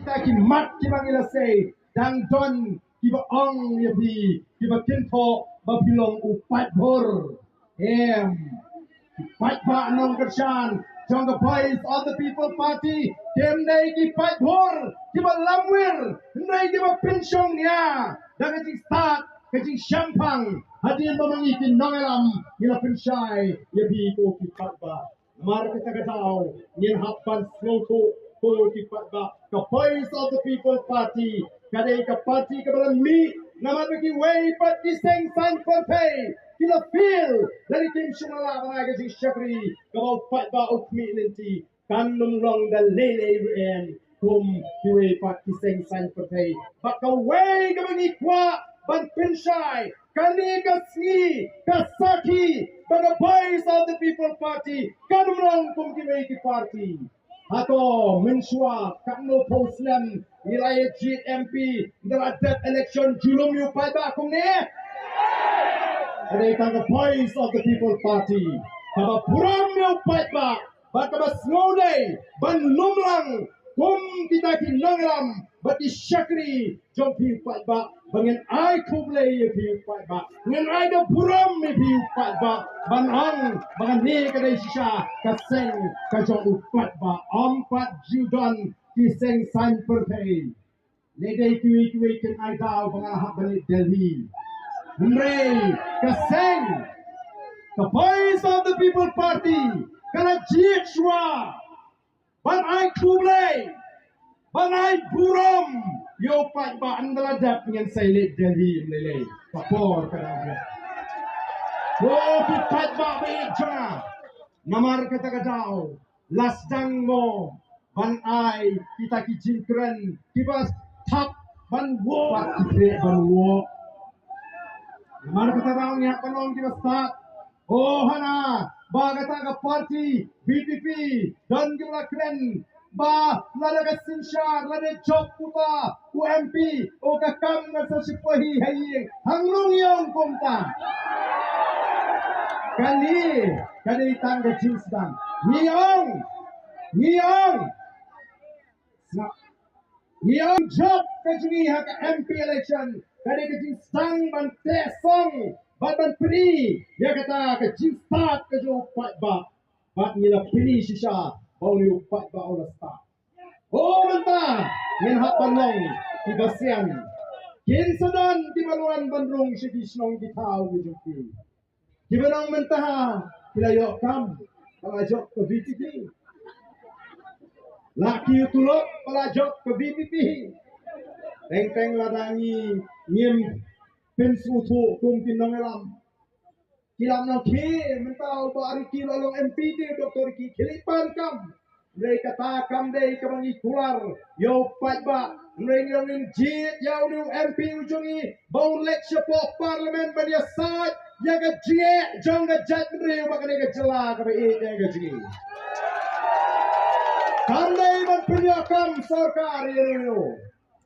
kita ki mat ki bangila say dang don ki ba ong ya bi ki ba kinto ba pilong upat bor fight ba nong kershan jong the voice of the people party kem dai ki fight bor ki ba lamwir ndai ki ba pinsyong niya dang ki start ki shampang hadian ba mangitin nongelam ila pinsyai ya bi ko ki fight ba mar kita katao yin hapan slow to ki fight ba the voice of the people party kadai ka party ka balan mi naman ki way pat ki seng san for pay kila feel dari tim sumala mga kasi syakri kabaw pat ba ukmi nanti kanum long the lele en kum kiwe pat ki seng san for pay but the way ka mangikwa ban pinsyai kani kasni kasaki but the voice of the people party kanum long kum kiwe ki party Ato mensua kakno poslam nilai GMP terhadap election julum yu pada kum ni. Ada the voice of the people party. Kaba puram yu pada, kaba snowday ban lumlang kum kita kinanglam bati syakri jom pi pada bangen ai kuble yu pi pada. Ngan ai da puram yu pi pada ban ang ban ni kadai sisa kaseng kajong upat ba ampat judan kiseng san pertai ledai kiwi ken ai dau bangah balik Delhi Mrei kaseng the voice of the people party kala jichwa ban ai kuble ban ai puram yo pat ba andaladap ngan sailit Delhi lele kapor kada Oh, kipat ba beja. Namar kata-katao. Lasdang mo. Ban ay kita kijingkren. Kibas tap ban wo. Pakipre ban wo. Namar kata-katao niya panong kibas tap. Oh, hana. Ba kata ka party. BPP. Dan kibla kren. Ba lada ka sinsyar. Lada job puta. UMP. O kakam na sa sipahi haying. Hanglong yung kumta. Kali tangga jinsdan niang job kajuni hak MP election kali jinsdan ban tesong ban pri ya kata jinstat kaju pat ba nila pri sisa bau ni pat ba ola sta oh manta min hak banong tibasian kinsadan tibaluan bandrung sidisnong ditau bijumpi Kibarang mentaha kilayok kam palajok ke BPP. Laki utulok palajok ke BPP. Teng-teng ladangi ngim pensutu kum kinangelam. Kilam nang ki mentau ba ari ki lalong MP ti Dr. Ki kilipan kam. Ndai kata kam dei kamangi kular yo pat ba ndai ngilongin jit yaw ni MP ujungi bau lecture po parliament ba dia sat ya ga jie jong ga jat mri ba ga jela ka ba e ga jing kandai ban punya kam sarkar yo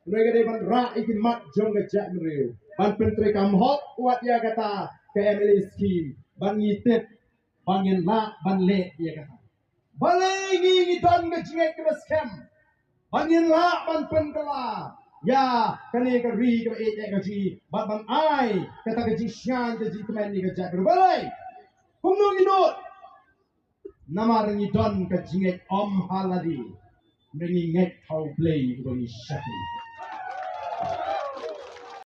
ndai ga ban ra ikin mat jong ga jat mri ban pentri kam hot kuat ya kata KML scheme ban ngitip bangin la ban le ya kata balai ngi dan ga jing ka scam bangin la ban pentela ya kani ka ri ka e ka ji ban ai kata ka ji shan ka ji kemen ni ka ja balai kumno ngidot namar ngi don ka jingek om haladi ngi ngek thau play ko ni shaki